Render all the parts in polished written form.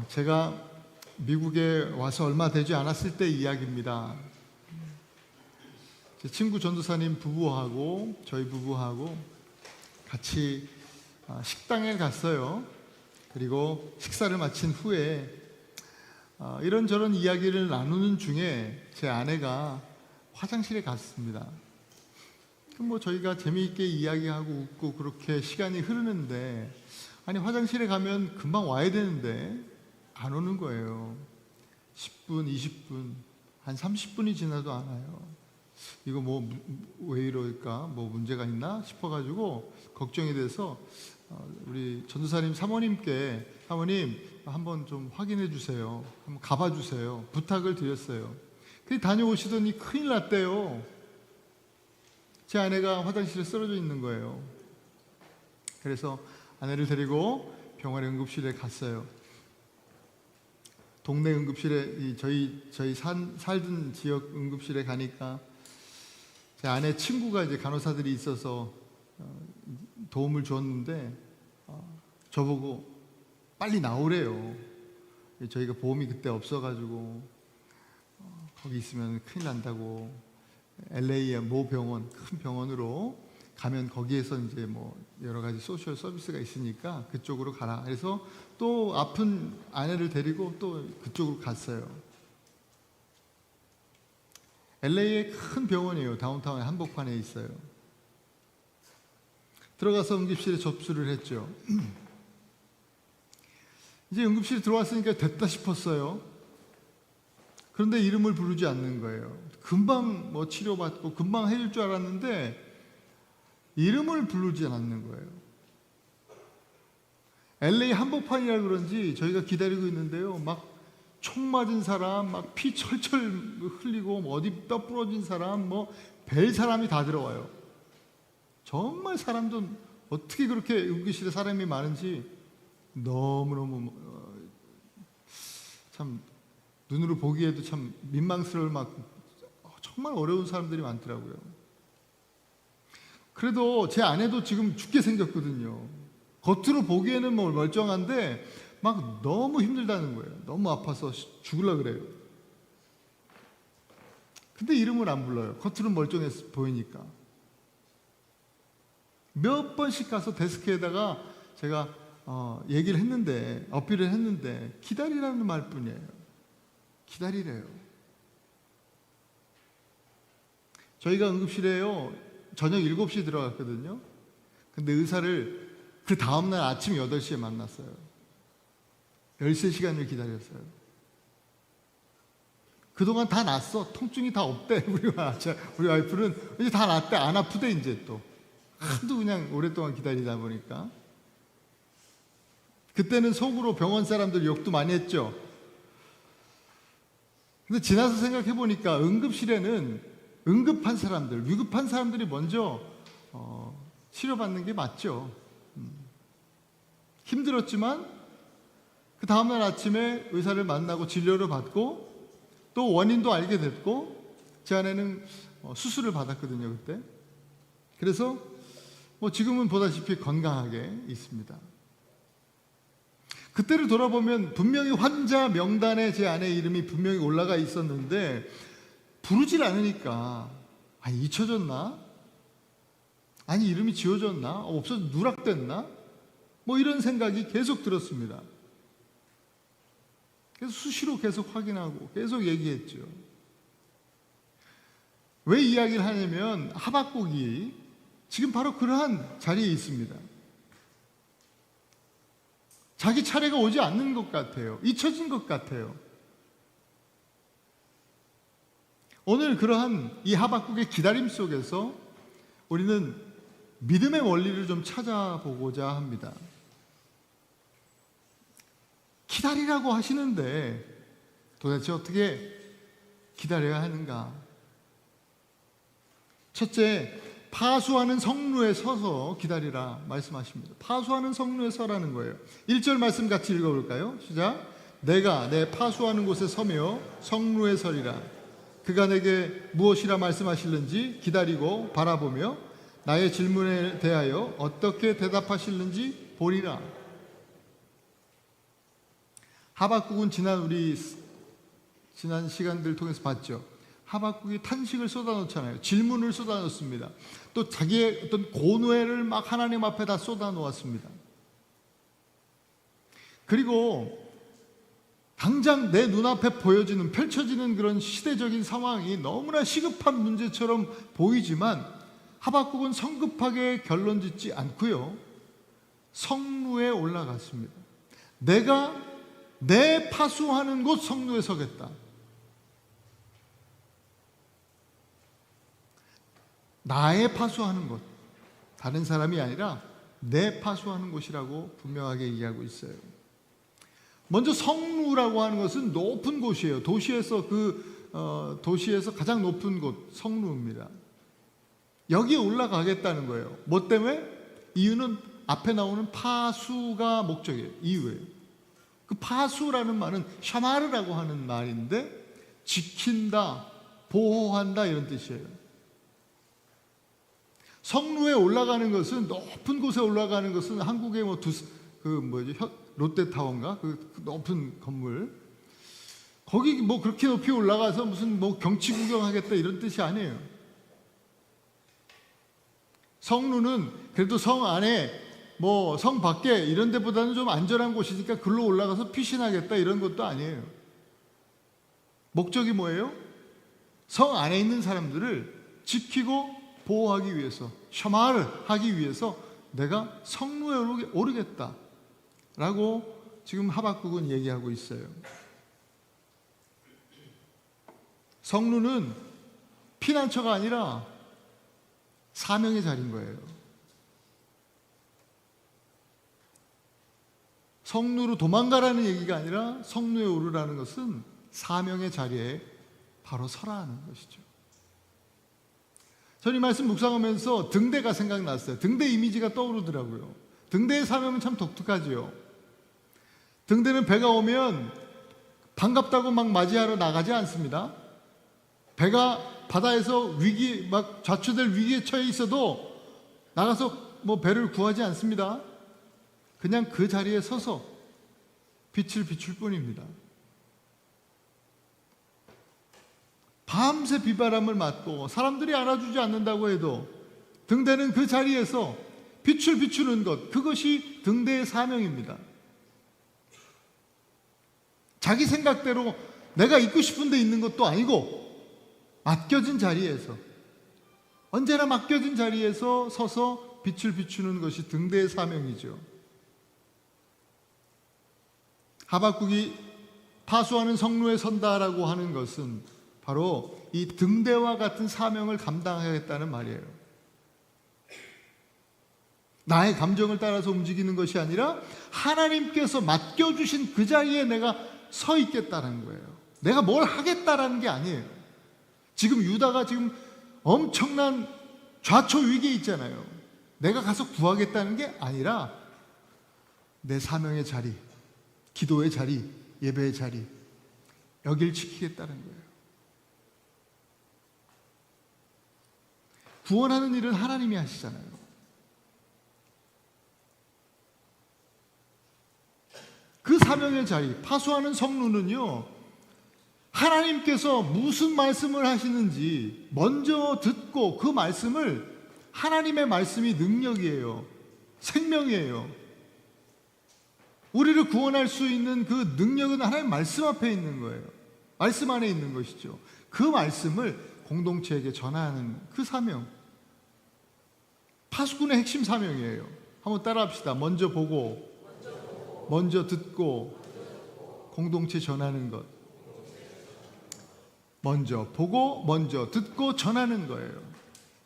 제가 미국에 와서 얼마 되지 않았을 때 이야기입니다. 제 친구 전도사님 부부하고 저희 부부하고 같이 식당에 갔어요. 그리고 식사를 마친 후에 이런저런 이야기를 나누는 중에 제 아내가 화장실에 갔습니다. 그럼 저희가 재미있게 이야기하고 웃고 그렇게 시간이 흐르는데, 아니 화장실에 가면 금방 와야 되는데 안 오는 거예요. 10분, 20분, 한 30분이 지나도 안 와요. 이거 왜 이럴까? 문제가 있나 싶어가지고 걱정이 돼서 우리 전도사님 사모님께, 사모님 한번 좀 확인해 주세요, 한번 가봐 주세요, 부탁을 드렸어요. 그 다녀오시더니 큰일 났대요. 제 아내가 화장실에 쓰러져 있는 거예요. 그래서 아내를 데리고 병원의 응급실에 갔어요. 동네 응급실에, 저희 살던 지역 응급실에 가니까 제 아내 친구가 이제 간호사들이 있어서 도움을 줬는데 저보고 빨리 나오래요. 저희가 보험이 그때 없어가지고 거기 있으면 큰일 난다고, LA의 모 병원, 큰 병원으로 가면 거기에서 이제 여러 가지 소셜 서비스가 있으니까 그쪽으로 가라. 그래서 또 아픈 아내를 데리고 또 그쪽으로 갔어요. LA의 큰 병원이에요. 다운타운의 한복판에 있어요. 들어가서 응급실에 접수를 했죠. 이제 응급실에 들어왔으니까 됐다 싶었어요. 그런데 이름을 부르지 않는 거예요. 금방 치료받고 금방 해줄 줄 알았는데 이름을 부르지 않는 거예요. LA 한복판이라 그런지 저희가 기다리고 있는데요, 막 총 맞은 사람, 막 피 철철 흘리고 어디 뼈 부러진 사람, 뵐 사람이 다 들어와요. 정말 사람도 어떻게 그렇게 응급실에 사람이 많은지 너무너무 참 눈으로 보기에도 참 민망스러울 만큼 정말 어려운 사람들이 많더라고요. 그래도 제 아내도 지금 죽게 생겼거든요. 겉으로 보기에는 멀쩡한데 막 너무 힘들다는 거예요. 너무 아파서 죽으려고 그래요. 근데 이름을 안 불러요. 겉으로는 멀쩡해 보이니까. 몇 번씩 가서 데스크에다가 제가 얘기를 했는데, 어필을 했는데 기다리라는 말뿐이에요. 기다리래요. 저희가 응급실에요, 저녁 7시에 들어갔거든요. 근데 의사를 그 다음날 아침 8시에 만났어요. 13시간을 기다렸어요. 그동안 다 낫어. 통증이 다 없대. 우리 와이프는 이제 다 낫대. 안 아프대. 이제 또 하도 그냥 오랫동안 기다리다 보니까. 그때는 속으로 병원 사람들 욕도 많이 했죠. 근데 지나서 생각해 보니까 응급실에는 응급한 사람들, 위급한 사람들이 먼저 치료받는 게 맞죠. 힘들었지만 그 다음날 아침에 의사를 만나고 진료를 받고 또 원인도 알게 됐고, 제 아내는 수술을 받았거든요, 그때. 그래서 지금은 보다시피 건강하게 있습니다. 그때를 돌아보면 분명히 환자 명단에 제 아내 이름이 분명히 올라가 있었는데 부르질 않으니까, 아니 잊혀졌나? 아니 이름이 지워졌나? 없어져 누락됐나? 이런 생각이 계속 들었습니다. 그래서 수시로 계속 확인하고 계속 얘기했죠. 왜 이야기를 하냐면 하박국이 지금 바로 그러한 자리에 있습니다. 자기 차례가 오지 않는 것 같아요. 잊혀진 것 같아요. 오늘 그러한 이 하박국의 기다림 속에서 우리는 믿음의 원리를 좀 찾아보고자 합니다. 기다리라고 하시는데 도대체 어떻게 기다려야 하는가? 첫째, 파수하는 성루에 서서 기다리라 말씀하십니다. 파수하는 성루에 서라는 거예요. 1절 말씀 같이 읽어볼까요? 시작. 내가 내 파수하는 곳에 서며 성루에 서리라. 그가 내게 무엇이라 말씀하실는지 기다리고 바라보며 나의 질문에 대하여 어떻게 대답하실는지 보리라. 하박국은 지난 시간들 통해서 봤죠. 하박국이 탄식을 쏟아놓잖아요. 질문을 쏟아놓습니다. 또 자기의 어떤 고뇌를 막 하나님 앞에 다 쏟아놓았습니다. 그리고 당장 내 눈앞에 펼쳐지는 그런 시대적인 상황이 너무나 시급한 문제처럼 보이지만 하박국은 성급하게 결론 짓지 않고요, 성루에 올라갔습니다. 내가 내 파수하는 곳 성루에 서겠다. 나의 파수하는 곳, 다른 사람이 아니라 내 파수하는 곳이라고 분명하게 얘기하고 있어요. 먼저 성루라고 하는 것은 높은 곳이에요. 도시에서 가장 높은 곳 성루입니다. 여기에 올라가겠다는 거예요. 뭐 때문에? 이유는 앞에 나오는 파수가 목적이에요. 이유예요. 그 파수라는 말은 샤마르라고 하는 말인데 지킨다, 보호한다 이런 뜻이에요. 성루에 올라가는 것은, 높은 곳에 올라가는 것은 한국의 롯데타워인가? 그 높은 건물. 거기 그렇게 높이 올라가서 무슨 경치 구경하겠다 이런 뜻이 아니에요. 성루는 그래도 성 안에 성 밖에 이런 데보다는 좀 안전한 곳이니까 글로 올라가서 피신하겠다 이런 것도 아니에요. 목적이 뭐예요? 성 안에 있는 사람들을 지키고 보호하기 위해서, 샤마를 하기 위해서 내가 성루에 오르겠다 라고 지금 하박국은 얘기하고 있어요. 성루는 피난처가 아니라 사명의 자리인 거예요. 성루로 도망가라는 얘기가 아니라 성루에 오르라는 것은 사명의 자리에 바로 서라는 것이죠. 저는 이 말씀 묵상하면서 등대가 생각났어요. 등대 이미지가 떠오르더라고요. 등대의 사명은 참 독특하지요. 등대는 배가 오면 반갑다고 막 맞이하러 나가지 않습니다. 배가 바다에서 좌초될 위기에 처해 있어도 나가서 배를 구하지 않습니다. 그냥 그 자리에 서서 빛을 비출 뿐입니다. 밤새 비바람을 맞고 사람들이 알아주지 않는다고 해도 등대는 그 자리에서 빛을 비추는 것, 그것이 등대의 사명입니다. 자기 생각대로 내가 있고 싶은 데 있는 것도 아니고 맡겨진 자리에서, 언제나 맡겨진 자리에서 서서 빛을 비추는 것이 등대의 사명이죠. 하박국이 파수하는 성루에 선다라고 하는 것은 바로 이 등대와 같은 사명을 감당하겠다는 말이에요. 나의 감정을 따라서 움직이는 것이 아니라 하나님께서 맡겨주신 그 자리에 내가 서 있겠다는 거예요. 내가 뭘 하겠다라는 게 아니에요. 지금 유다가 지금 엄청난 좌초 위기에 있잖아요. 내가 가서 구하겠다는 게 아니라 내 사명의 자리, 기도의 자리, 예배의 자리, 여길 지키겠다는 거예요. 구원하는 일은 하나님이 하시잖아요. 그 사명의 자리, 파수하는 성루는요, 하나님께서 무슨 말씀을 하시는지 먼저 듣고 그 말씀을, 하나님의 말씀이 능력이에요. 생명이에요. 우리를 구원할 수 있는 그 능력은 하나님 말씀 앞에 있는 거예요. 말씀 안에 있는 것이죠. 그 말씀을 공동체에게 전하는 그 사명, 파수꾼의 핵심 사명이에요. 한번 따라합시다. 먼저 보고, 먼저 듣고, 공동체 전하는 것. 먼저 보고, 먼저 듣고 전하는 거예요.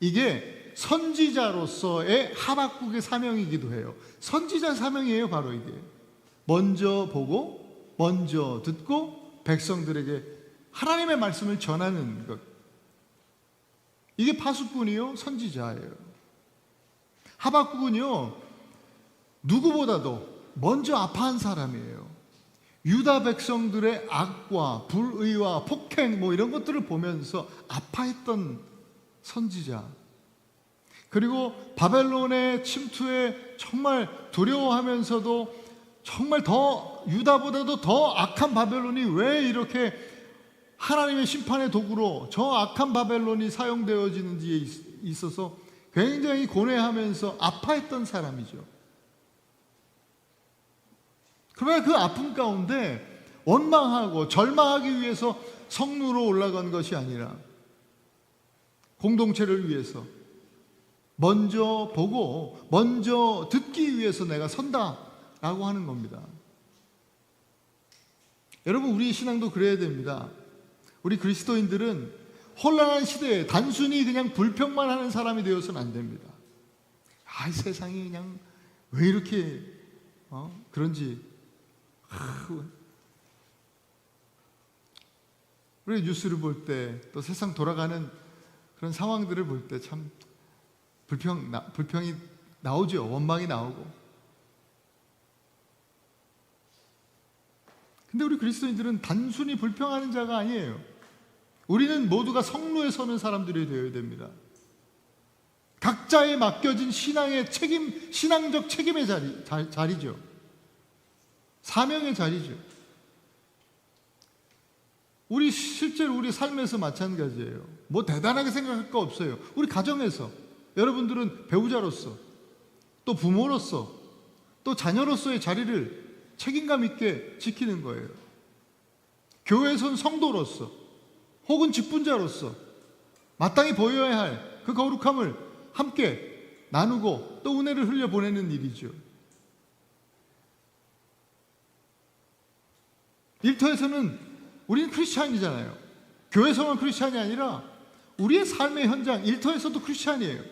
이게 선지자로서의 하박국의 사명이기도 해요. 선지자 사명이에요, 바로 이게. 먼저 보고, 먼저 듣고, 백성들에게 하나님의 말씀을 전하는 것. 이게 파수꾼이요, 선지자예요. 하박국은요, 누구보다도 먼저 아파한 사람이에요. 유다 백성들의 악과 불의와 폭행 이런 것들을 보면서 아파했던 선지자. 그리고 바벨론의 침투에 정말 두려워하면서도 정말 더 유다보다도 더 악한 바벨론이 왜 이렇게 하나님의 심판의 도구로 저 악한 바벨론이 사용되어지는지에 있어서 굉장히 고뇌하면서 아파했던 사람이죠. 그러나 그 아픔 가운데 원망하고 절망하기 위해서 성루로 올라간 것이 아니라 공동체를 위해서 먼저 보고 먼저 듣기 위해서 내가 선다라고 하는 겁니다. 여러분, 우리 신앙도 그래야 됩니다. 우리 그리스도인들은 혼란한 시대에 단순히 그냥 불평만 하는 사람이 되어서는 안 됩니다. 이 세상이 그냥 왜 이렇게 그런지 우리 뉴스를 볼 때 또 세상 돌아가는 그런 상황들을 볼 때 참 불평이 나오죠. 원망이 나오고. 근데 우리 그리스도인들은 단순히 불평하는 자가 아니에요. 우리는 모두가 성루에 서는 사람들이 되어야 됩니다. 각자에 맡겨진 신앙의 책임, 신앙적 책임의 자리죠. 사명의 자리죠. 실제로 우리 삶에서 마찬가지예요. 뭐 대단하게 생각할 거 없어요. 우리 가정에서 여러분들은 배우자로서 또 부모로서 또 자녀로서의 자리를 책임감 있게 지키는 거예요. 교회에선 성도로서 혹은 직분자로서 마땅히 보여야 할 그 거룩함을 함께 나누고 또 은혜를 흘려보내는 일이죠. 일터에서는 우리는 크리스찬이잖아요. 교회에서만 크리스찬이 아니라 우리의 삶의 현장, 일터에서도 크리스찬이에요.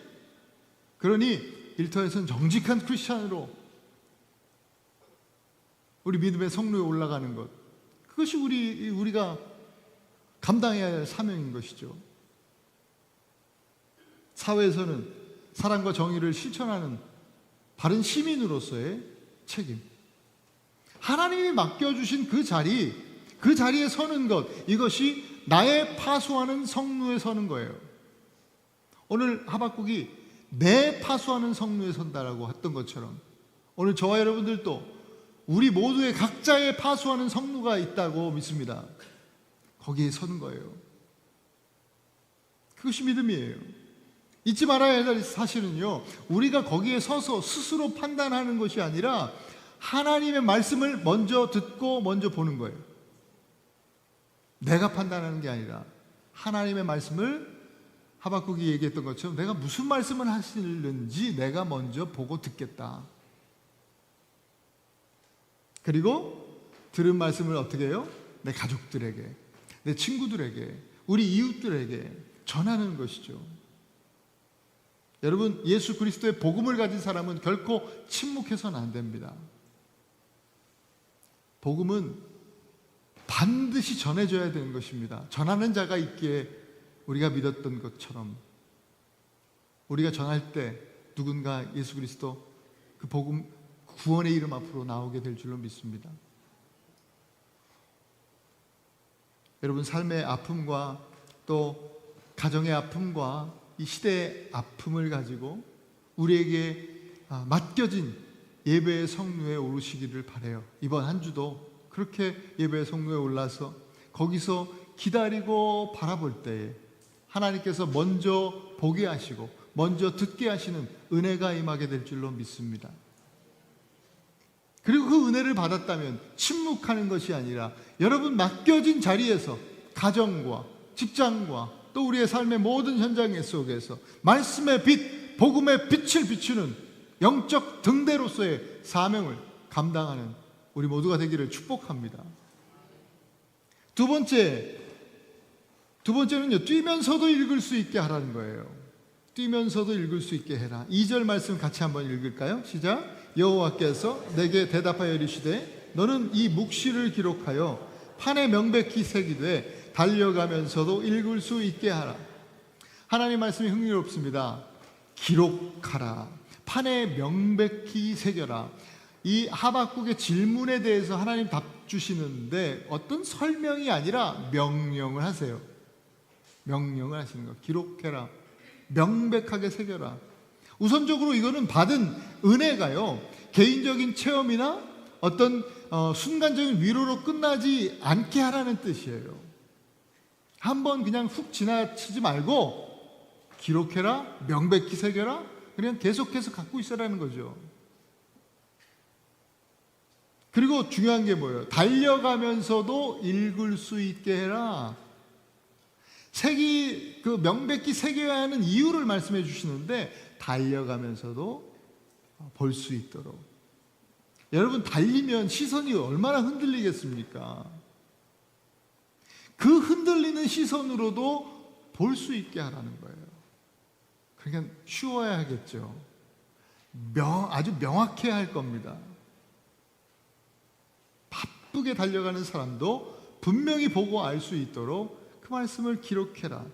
그러니 일터에서는 정직한 크리스찬으로 우리 믿음의 성루에 올라가는 것, 그것이 우리가 감당해야 할 사명인 것이죠. 사회에서는 사랑과 정의를 실천하는 바른 시민으로서의 책임, 하나님이 맡겨주신 그 자리에 서는 것, 이것이 나의 파수하는 성루에 서는 거예요. 오늘 하박국이 내 파수하는 성루에 선다라고 했던 것처럼 오늘 저와 여러분들도 우리 모두의 각자의 파수하는 성루가 있다고 믿습니다. 거기에 서는 거예요. 그것이 믿음이에요. 잊지 말아야 할 사실은요, 우리가 거기에 서서 스스로 판단하는 것이 아니라 하나님의 말씀을 먼저 듣고 먼저 보는 거예요. 내가 판단하는 게 아니라 하나님의 말씀을 하박국이 얘기했던 것처럼 내가 무슨 말씀을 하시는지 내가 먼저 보고 듣겠다. 그리고 들은 말씀을 어떻게 해요? 내 가족들에게, 내 친구들에게, 우리 이웃들에게 전하는 것이죠. 여러분, 예수 그리스도의 복음을 가진 사람은 결코 침묵해서는 안 됩니다. 복음은 반드시 전해져야 되는 것입니다. 전하는 자가 있기에 우리가 믿었던 것처럼 우리가 전할 때 누군가 예수 그리스도 그 복음, 구원의 이름 앞으로 나오게 될 줄로 믿습니다. 여러분, 삶의 아픔과 또 가정의 아픔과 이 시대의 아픔을 가지고 우리에게 맡겨진 예배의 성루에 오르시기를 바라요. 이번 한 주도 그렇게 예배의 성루에 올라서 거기서 기다리고 바라볼 때에 하나님께서 먼저 보게 하시고 먼저 듣게 하시는 은혜가 임하게 될 줄로 믿습니다. 그리고 그 은혜를 받았다면 침묵하는 것이 아니라 여러분 맡겨진 자리에서 가정과 직장과 또 우리의 삶의 모든 현장 속에서 말씀의 빛, 복음의 빛을 비추는 영적 등대로서의 사명을 감당하는 우리 모두가 되기를 축복합니다. 두 번째는요, 뛰면서도 읽을 수 있게 하라는 거예요. 뛰면서도 읽을 수 있게 해라. 2절 말씀 같이 한번 읽을까요? 시작. 여호와께서 내게 대답하여 이르시되 너는 이 묵시를 기록하여 판에 명백히 새기되 달려가면서도 읽을 수 있게 하라. 하나님 말씀이 흥미롭습니다. 기록하라. 판에 명백히 새겨라. 이 하박국의 질문에 대해서 하나님 답 주시는데 어떤 설명이 아니라 명령을 하세요. 명령을 하시는 거. 기록해라. 명백하게 새겨라. 우선적으로 이거는 받은 은혜가요, 개인적인 체험이나 어떤 순간적인 위로로 끝나지 않게 하라는 뜻이에요. 한번 그냥 훅 지나치지 말고 기록해라, 명백히 새겨라, 그냥 계속해서 갖고 있으라는 거죠. 그리고 중요한 게 뭐예요? 달려가면서도 읽을 수 있게 해라. 명백히 새겨야 하는 이유를 말씀해 주시는데 달려가면서도 볼 수 있도록. 여러분, 달리면 시선이 얼마나 흔들리겠습니까? 그 흔들리는 시선으로도 볼 수 있게 하라는 거예요. 그러니까 쉬워야 하겠죠. 아주 명확해야 할 겁니다. 바쁘게 달려가는 사람도 분명히 보고 알 수 있도록 그 말씀을 기록해라.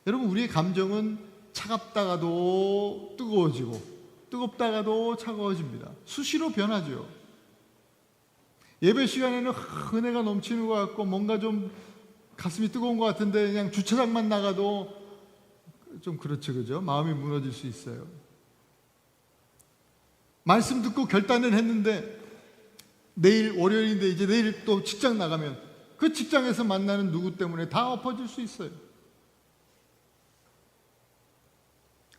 여러분, 우리의 감정은 차갑다가도 뜨거워지고 뜨겁다가도 차가워집니다. 수시로 변하죠. 예배 시간에는 은혜가 넘치는 것 같고 뭔가 좀 가슴이 뜨거운 것 같은데 그냥 주차장만 나가도 좀 그렇죠, 그죠? 마음이 무너질 수 있어요. 말씀 듣고 결단을 했는데 내일 월요일인데 이제 내일 또 직장 나가면 그 직장에서 만나는 누구 때문에 다 엎어질 수 있어요.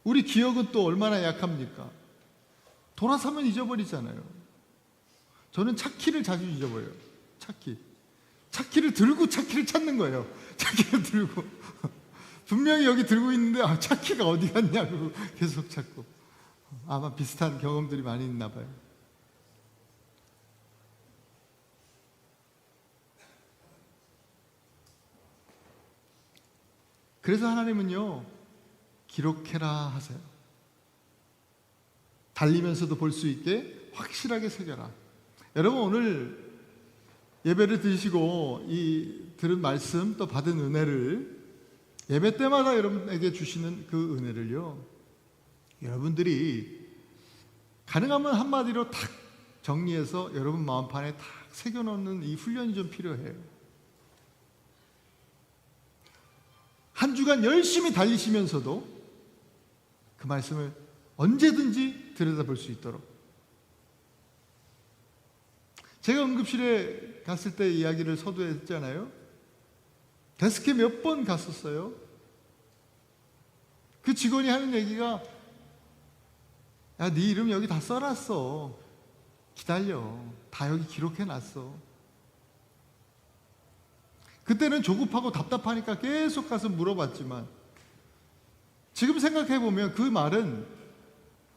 우리 기억은 또 얼마나 약합니까? 돌아서면 잊어버리잖아요. 저는 차키를 자주 잊어버려요. 차키를 들고 차키를 찾는 거예요. 차키를 들고 분명히 여기 들고 있는데 차키가 어디 갔냐고 계속 찾고. 아마 비슷한 경험들이 많이 있나 봐요. 그래서 하나님은요, 기록해라 하세요. 달리면서도 볼 수 있게 확실하게 새겨라. 여러분, 오늘 예배를 드시고 이 들은 말씀 또 받은 은혜를 예배 때마다 여러분에게 주시는 그 은혜를요, 여러분들이 가능하면 한마디로 탁 정리해서 여러분 마음판에 탁 새겨놓는 이 훈련이 좀 필요해요. 한 주간 열심히 달리시면서도 그 말씀을 언제든지 들여다볼 수 있도록. 제가 응급실에 갔을 때 이야기를 서두했잖아요. 데스크에 몇 번 갔었어요. 그 직원이 하는 얘기가, 야, 네 이름 여기 다 써놨어. 기다려. 다 여기 기록해놨어. 그때는 조급하고 답답하니까 계속 가서 물어봤지만 지금 생각해보면 그 말은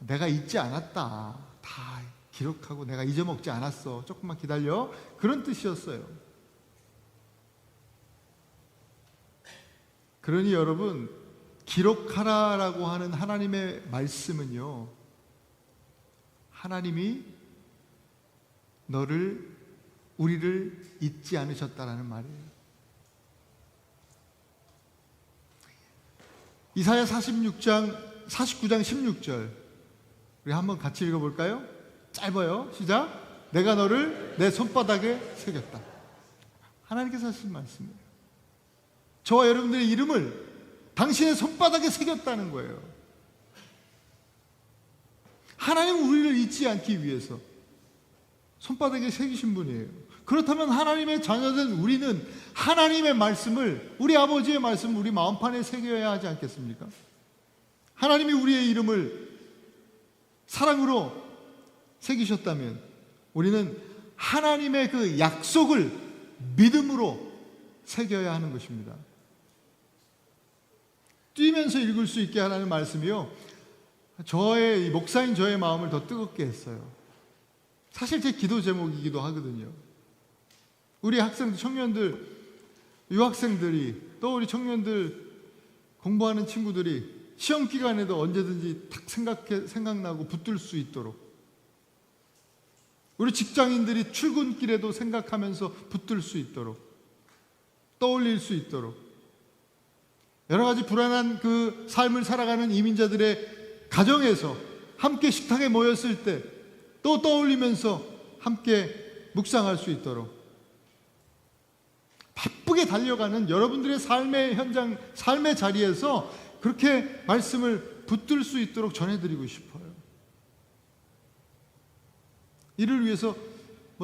내가 잊지 않았다. 다 기록하고 내가 잊어먹지 않았어. 조금만 기다려. 그런 뜻이었어요. 그러니 여러분, 기록하라라고 하는 하나님의 말씀은요, 하나님이 우리를 잊지 않으셨다라는 말이에요. 이사야 49장 16절 우리 한번 같이 읽어볼까요? 짧아요. 시작. 내가 너를 내 손바닥에 새겼다. 하나님께서 하신 말씀이에요. 저와 여러분들의 이름을 당신의 손바닥에 새겼다는 거예요. 하나님은 우리를 잊지 않기 위해서 손바닥에 새기신 분이에요. 그렇다면 하나님의 자녀된 우리는 하나님의 말씀을, 우리 아버지의 말씀을 우리 마음판에 새겨야 하지 않겠습니까? 하나님이 우리의 이름을 사랑으로 새기셨다면 우리는 하나님의 그 약속을 믿음으로 새겨야 하는 것입니다. 뛰면서 읽을 수 있게 하라는 말씀이요, 저의 목사인 저의 마음을 더 뜨겁게 했어요. 사실 제 기도 제목이기도 하거든요. 우리 학생들, 청년들, 유학생들이, 또 우리 청년들, 공부하는 친구들이 시험 기간에도 언제든지 탁 생각나고 붙들 수 있도록, 우리 직장인들이 출근길에도 생각하면서 붙들 수 있도록, 떠올릴 수 있도록, 여러 가지 불안한 그 삶을 살아가는 이민자들의 가정에서 함께 식탁에 모였을 때 또 떠올리면서 함께 묵상할 수 있도록, 바쁘게 달려가는 여러분들의 삶의 현장, 삶의 자리에서 그렇게 말씀을 붙들 수 있도록 전해드리고 싶어요. 이를 위해서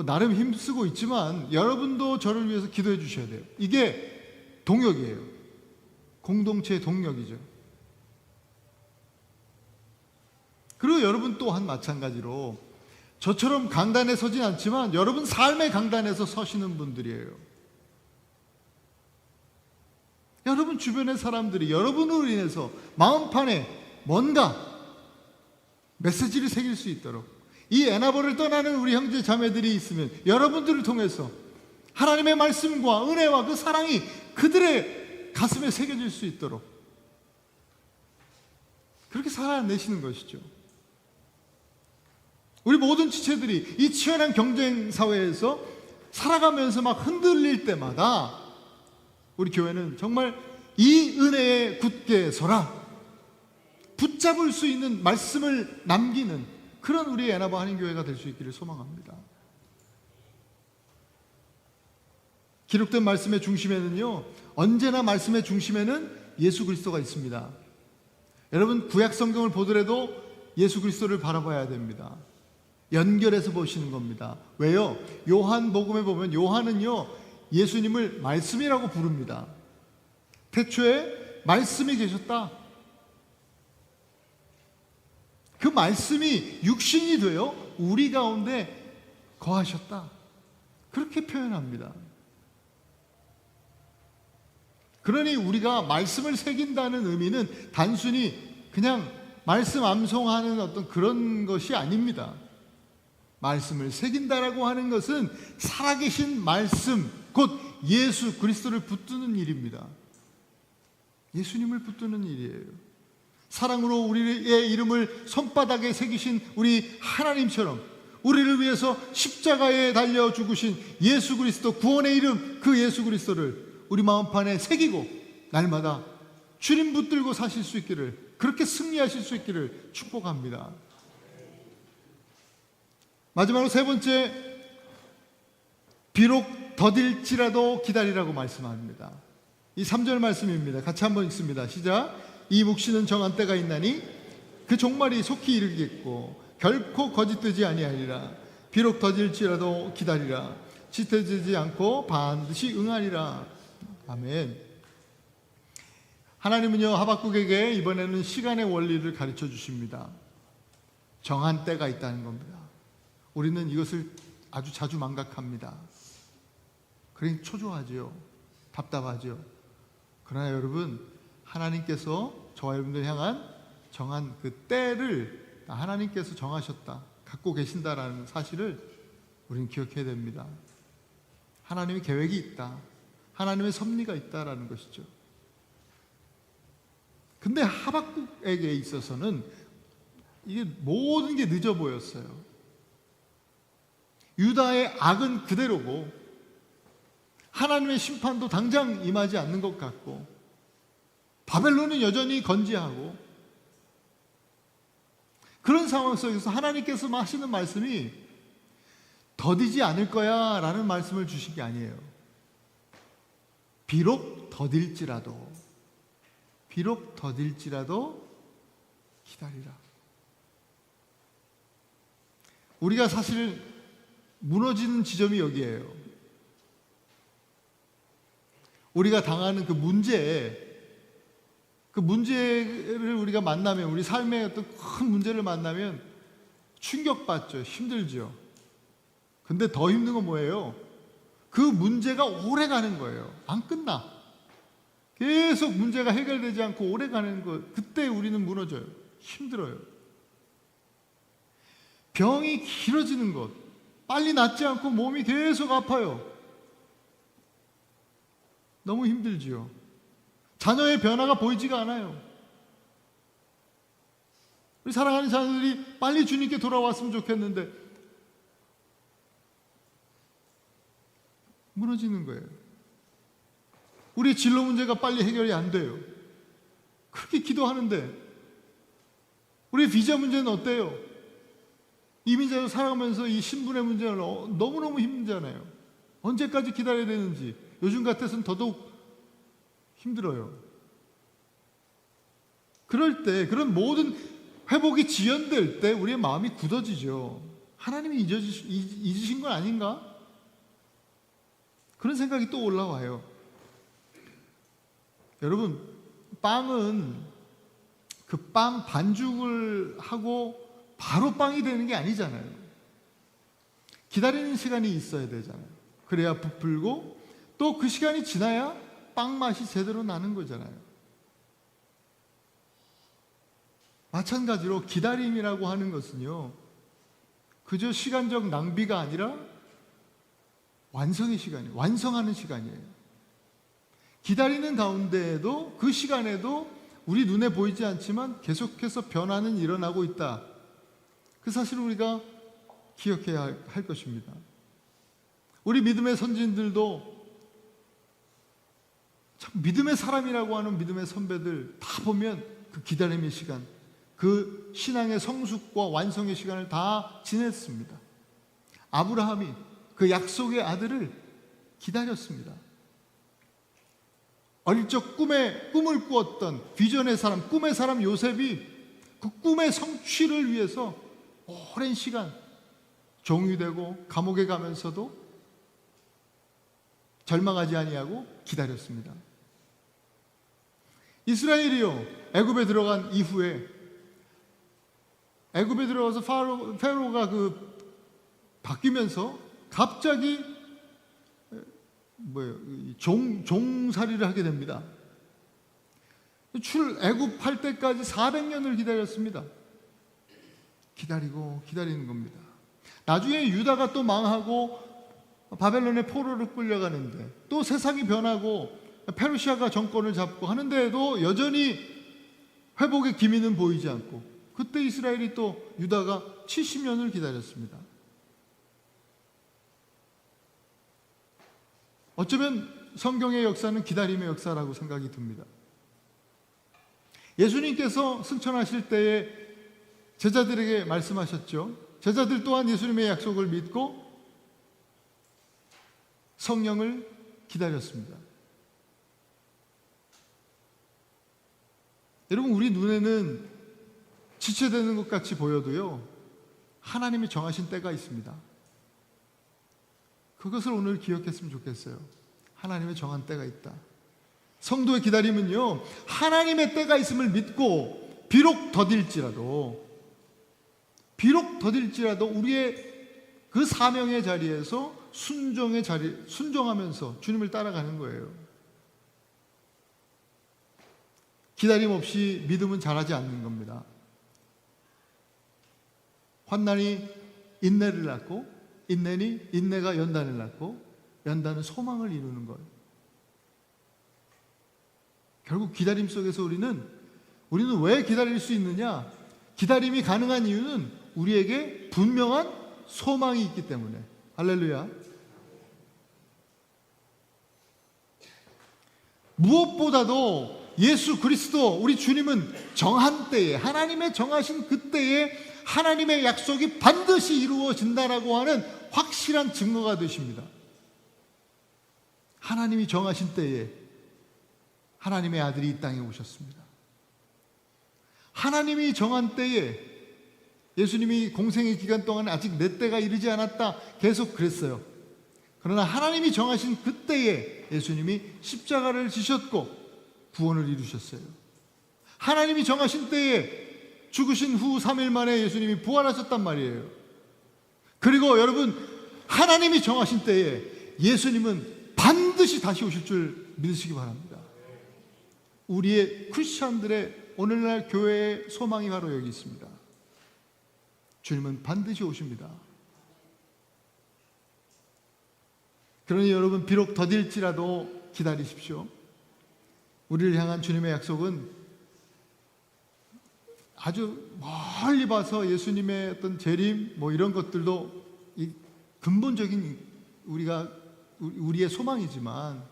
나름 힘쓰고 있지만 여러분도 저를 위해서 기도해 주셔야 돼요. 이게 동력이에요. 공동체의 동력이죠. 그리고 여러분 또한 마찬가지로 저처럼 강단에 서진 않지만 여러분 삶의 강단에서 서시는 분들이에요. 여러분 주변의 사람들이 여러분으로 인해서 마음판에 뭔가 메시지를 새길 수 있도록, 이 애나볼을 떠나는 우리 형제 자매들이 있으면 여러분들을 통해서 하나님의 말씀과 은혜와 그 사랑이 그들의 가슴에 새겨질 수 있도록 그렇게 살아내시는 것이죠. 우리 모든 지체들이 이 치열한 경쟁 사회에서 살아가면서 막 흔들릴 때마다 우리 교회는 정말 이 은혜에 굳게 서라, 붙잡을 수 있는 말씀을 남기는 그런 우리 애나바 한인교회가 될 수 있기를 소망합니다. 기록된 말씀의 중심에는요, 언제나 말씀의 중심에는 예수 그리스도가 있습니다. 여러분 구약 성경을 보더라도 예수 그리스도를 바라봐야 됩니다. 연결해서 보시는 겁니다. 왜요? 요한복음에 보면 요한은요 예수님을 말씀이라고 부릅니다. 태초에 말씀이 계셨다. 그 말씀이 육신이 되어 우리 가운데 거하셨다. 그렇게 표현합니다. 그러니 우리가 말씀을 새긴다는 의미는 단순히 그냥 말씀 암송하는 어떤 그런 것이 아닙니다. 말씀을 새긴다라고 하는 것은 살아계신 말씀, 곧 예수 그리스도를 붙드는 일입니다. 예수님을 붙드는 일이에요. 사랑으로 우리의 이름을 손바닥에 새기신 우리 하나님처럼 우리를 위해서 십자가에 달려 죽으신 예수 그리스도, 구원의 이름, 그 예수 그리스도를 우리 마음판에 새기고 날마다 주님 붙들고 사실 수 있기를, 그렇게 승리하실 수 있기를 축복합니다. 마지막으로 세 번째, 비록 더딜지라도 기다리라고 말씀합니다. 이 3절 말씀입니다. 같이 한번 읽습니다. 시작. 이 묵시는 정한 때가 있나니 그 종말이 속히 이르겠고 결코 거짓되지 아니하리라. 비록 더딜지라도 기다리라. 지체되지 않고 반드시 응하리라. 아멘. 하나님은요 하박국에게 이번에는 시간의 원리를 가르쳐 주십니다. 정한 때가 있다는 겁니다. 우리는 이것을 아주 자주 망각합니다. 그러니 초조하죠. 답답하죠. 그러나 여러분, 하나님께서 저와 여러분들 향한 정한 그 때를 하나님께서 정하셨다, 갖고 계신다라는 사실을 우리는 기억해야 됩니다. 하나님의 계획이 있다, 하나님의 섭리가 있다라는 것이죠. 근데 하박국에게 있어서는 이게 모든 게 늦어 보였어요. 유다의 악은 그대로고 하나님의 심판도 당장 임하지 않는 것 같고 바벨론은 여전히 건재하고, 그런 상황 속에서 하나님께서 하시는 말씀이 더디지 않을 거야 라는 말씀을 주신 게 아니에요. 비록 더딜지라도 기다리라. 우리가 사실 무너지는 지점이 여기에요. 우리가 당하는 그 문제를 우리가 만나면, 우리 삶의 어떤 큰 문제를 만나면 충격받죠. 힘들죠. 근데 더 힘든 건 뭐예요? 그 문제가 오래 가는 거예요. 안 끝나. 계속 문제가 해결되지 않고 오래 가는 거, 그때 우리는 무너져요. 힘들어요. 병이 길어지는 것, 빨리 낫지 않고 몸이 계속 아파요. 너무 힘들지요. 자녀의 변화가 보이지가 않아요. 우리 사랑하는 자녀들이 빨리 주님께 돌아왔으면 좋겠는데 무너지는 거예요. 우리 진로 문제가 빨리 해결이 안 돼요. 그렇게 기도하는데 우리 비자 문제는 어때요? 이민자로 살아가면서 이 신분의 문제는 너무너무 힘들잖아요. 언제까지 기다려야 되는지 요즘 같아서는 더더욱 힘들어요. 그럴 때, 그런 모든 회복이 지연될 때 우리의 마음이 굳어지죠. 하나님이 잊으신 건 아닌가? 그런 생각이 또 올라와요. 여러분, 빵은 그 빵 반죽을 하고 바로 빵이 되는 게 아니잖아요. 기다리는 시간이 있어야 되잖아요. 그래야 부풀고 또 그 시간이 지나야 빵 맛이 제대로 나는 거잖아요. 마찬가지로 기다림이라고 하는 것은요, 그저 시간적 낭비가 아니라 완성의 시간이에요. 완성하는 시간이에요. 기다리는 가운데에도 그 시간에도 우리 눈에 보이지 않지만 계속해서 변화는 일어나고 있다. 그 사실을 우리가 기억해야 할 것입니다. 우리 믿음의 선진들도 참 믿음의 사람이라고 하는 믿음의 선배들 다 보면 그 기다림의 시간, 그 신앙의 성숙과 완성의 시간을 다 지냈습니다. 아브라함이 그 약속의 아들을 기다렸습니다. 어릴 적 꿈을 꾸었던 비전의 사람, 꿈의 사람 요셉이 그 꿈의 성취를 위해서 오랜 시간 종이 되고 감옥에 가면서도 절망하지 아니하고 기다렸습니다. 이스라엘이요, 애굽에 들어간 이후에 애굽에 들어가서 페로가 바뀌면서 갑자기 종살이를 하게 됩니다. 애굽할 때까지 400년을 기다렸습니다. 기다리는 겁니다. 나중에 유다가 또 망하고 바벨론의 포로로 끌려가는데 또 세상이 변하고 페르시아가 정권을 잡고 하는데도 여전히 회복의 기미는 보이지 않고, 그때 이스라엘이 또 유다가 70년을 기다렸습니다. 어쩌면 성경의 역사는 기다림의 역사라고 생각이 듭니다. 예수님께서 승천하실 때에 제자들에게 말씀하셨죠. 제자들 또한 예수님의 약속을 믿고 성령을 기다렸습니다. 여러분, 우리 눈에는 지체되는 것 같이 보여도요, 하나님이 정하신 때가 있습니다. 그것을 오늘 기억했으면 좋겠어요. 하나님의 정한 때가 있다. 성도의 기다림은요, 하나님의 때가 있음을 믿고 비록 더딜지라도 우리의 그 사명의 자리에서 순종하면서 주님을 따라가는 거예요. 기다림 없이 믿음은 자라지 않는 겁니다. 환난이 인내를 낳고, 인내가 연단을 낳고, 연단은 소망을 이루는 거예요. 결국 기다림 속에서 우리는 왜 기다릴 수 있느냐? 기다림이 가능한 이유는 우리에게 분명한 소망이 있기 때문에. 할렐루야. 무엇보다도 예수 그리스도 우리 주님은 정한 때에, 하나님의 정하신 그 때에 하나님의 약속이 반드시 이루어진다라고 하는 확실한 증거가 되십니다. 하나님이 정하신 때에 하나님의 아들이 이 땅에 오셨습니다. 하나님이 정한 때에, 예수님이 공생의 기간 동안 아직 내 때가 이르지 않았다 계속 그랬어요. 그러나 하나님이 정하신 그때에 예수님이 십자가를 지셨고 구원을 이루셨어요. 하나님이 정하신 때에 죽으신 후 3일 만에 예수님이 부활하셨단 말이에요. 그리고 여러분, 하나님이 정하신 때에 예수님은 반드시 다시 오실 줄 믿으시기 바랍니다. 우리의 크리스찬들의 오늘날 교회의 소망이 바로 여기 있습니다. 주님은 반드시 오십니다. 그러니 여러분, 비록 더딜지라도 기다리십시오. 우리를 향한 주님의 약속은 아주 멀리 봐서 예수님의 어떤 재림 이런 것들도 이 근본적인 우리의 소망이지만,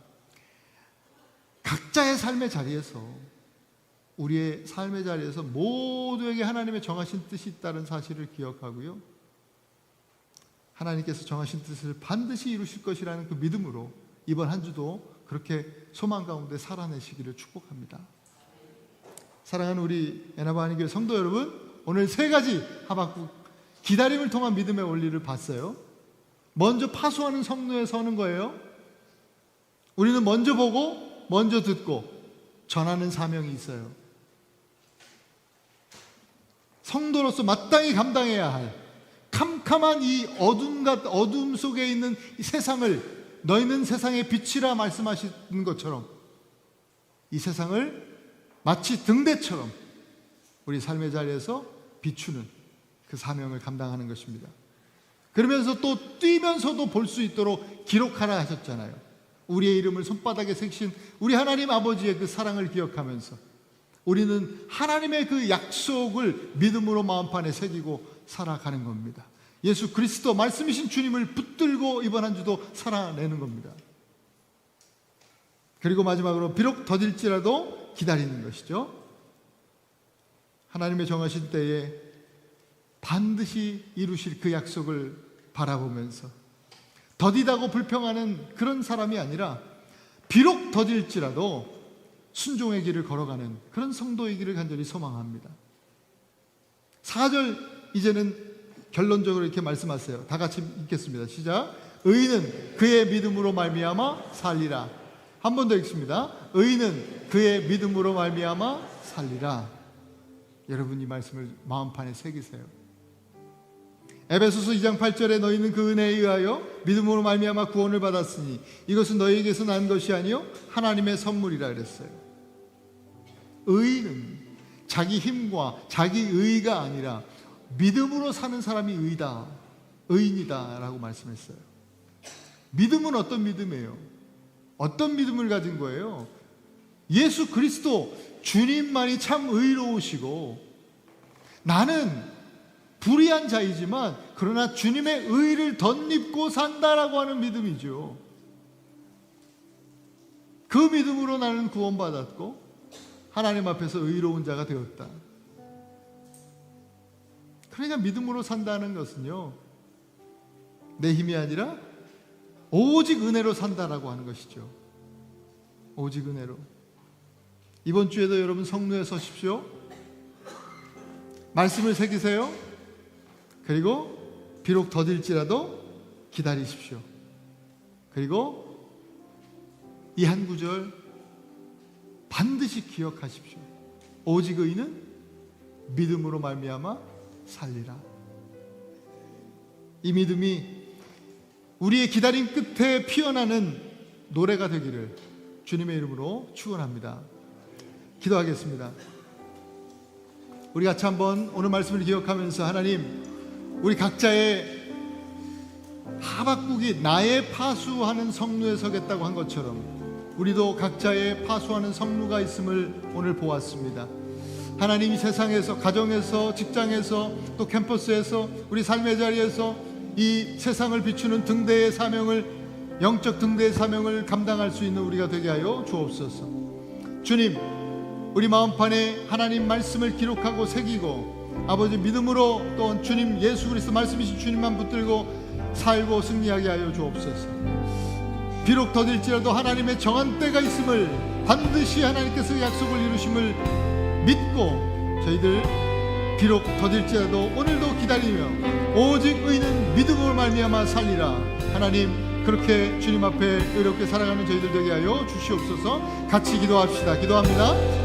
각자의 삶의 자리에서, 우리의 삶의 자리에서 모두에게 하나님의 정하신 뜻이 있다는 사실을 기억하고요, 하나님께서 정하신 뜻을 반드시 이루실 것이라는 그 믿음으로 이번 한 주도 그렇게 소망 가운데 살아내시기를 축복합니다. 사랑하는 우리 에나바하니 교회 성도 여러분, 오늘 3가지 하박국 기다림을 통한 믿음의 원리를 봤어요. 먼저 파수하는 성도에 서는 거예요. 우리는 먼저 보고 먼저 듣고 전하는 사명이 있어요. 성도로서 마땅히 감당해야 할 캄캄한 이 어둠 속에 있는 이 세상을, 너희는 세상의 빛이라 말씀하시는 것처럼 이 세상을 마치 등대처럼 우리 삶의 자리에서 비추는 그 사명을 감당하는 것입니다. 그러면서 또 뛰면서도 볼 수 있도록 기록하라 하셨잖아요. 우리의 이름을 손바닥에 새기신 우리 하나님 아버지의 그 사랑을 기억하면서 우리는 하나님의 그 약속을 믿음으로 마음판에 새기고 살아가는 겁니다. 예수 그리스도 말씀이신 주님을 붙들고 이번 한 주도 살아내는 겁니다. 그리고 마지막으로 비록 더딜지라도 기다리는 것이죠. 하나님의 정하신 때에 반드시 이루실 그 약속을 바라보면서 더디다고 불평하는 그런 사람이 아니라 비록 더딜지라도 순종의 길을 걸어가는 그런 성도의 길을 간절히 소망합니다. 4절 이제는 결론적으로 이렇게 말씀하세요. 다 같이 읽겠습니다. 시작. 의인은 그의 믿음으로 말미암아 살리라. 한 번 더 읽습니다. 의인은 그의 믿음으로 말미암아 살리라. 여러분 이 말씀을 마음판에 새기세요. 에베소서 2장 8절에 너희는 그 은혜에 의하여 믿음으로 말미암아 구원을 받았으니 이것은 너희에게서 난 것이 아니요 하나님의 선물이라 그랬어요. 의인은 자기 힘과 자기 의가 아니라 믿음으로 사는 사람이 의다, 의인이다 라고 말씀했어요. 믿음은 어떤 믿음이에요? 어떤 믿음을 가진 거예요? 예수 그리스도 주님만이 참 의로우시고 나는 불의한 자이지만 그러나 주님의 의를 덧입고 산다라고 하는 믿음이죠. 그 믿음으로 나는 구원받았고 하나님 앞에서 의로운 자가 되었다. 그러니까 믿음으로 산다는 것은요, 내 힘이 아니라 오직 은혜로 산다라고 하는 것이죠. 오직 은혜로. 이번 주에도 여러분 성루에 서십시오. 말씀을 새기세요. 그리고 비록 더딜지라도 기다리십시오. 그리고 이 한 구절 반드시 기억하십시오. 오직 의인은 믿음으로 말미암아 살리라. 이 믿음이 우리의 기다림 끝에 피어나는 노래가 되기를 주님의 이름으로 축원합니다. 기도하겠습니다. 우리 같이 한번 오늘 말씀을 기억하면서 하나님, 우리 각자의 하박국이 나의 파수하는 성루에 서겠다고 한 것처럼 우리도 각자의 파수하는 성루가 있음을 오늘 보았습니다. 하나님, 이 세상에서, 가정에서, 직장에서, 또 캠퍼스에서, 우리 삶의 자리에서 이 세상을 비추는 등대의 사명을, 영적 등대의 사명을 감당할 수 있는 우리가 되게 하여 주옵소서. 주님, 우리 마음판에 하나님 말씀을 기록하고 새기고 아버지 믿음으로 또 주님 예수 그리스도 말씀이신 주님만 붙들고 살고 승리하게 하여 주옵소서. 비록 더딜지라도 하나님의 정한 때가 있음을, 반드시 하나님께서 약속을 이루심을 믿고 저희들 비록 더딜지라도 오늘도 기다리며 오직 의인은 믿음으로 말미암아 살리라. 하나님, 그렇게 주님 앞에 의롭게 살아가는 저희들 되게 하여 주시옵소서. 같이 기도합시다. 기도합니다.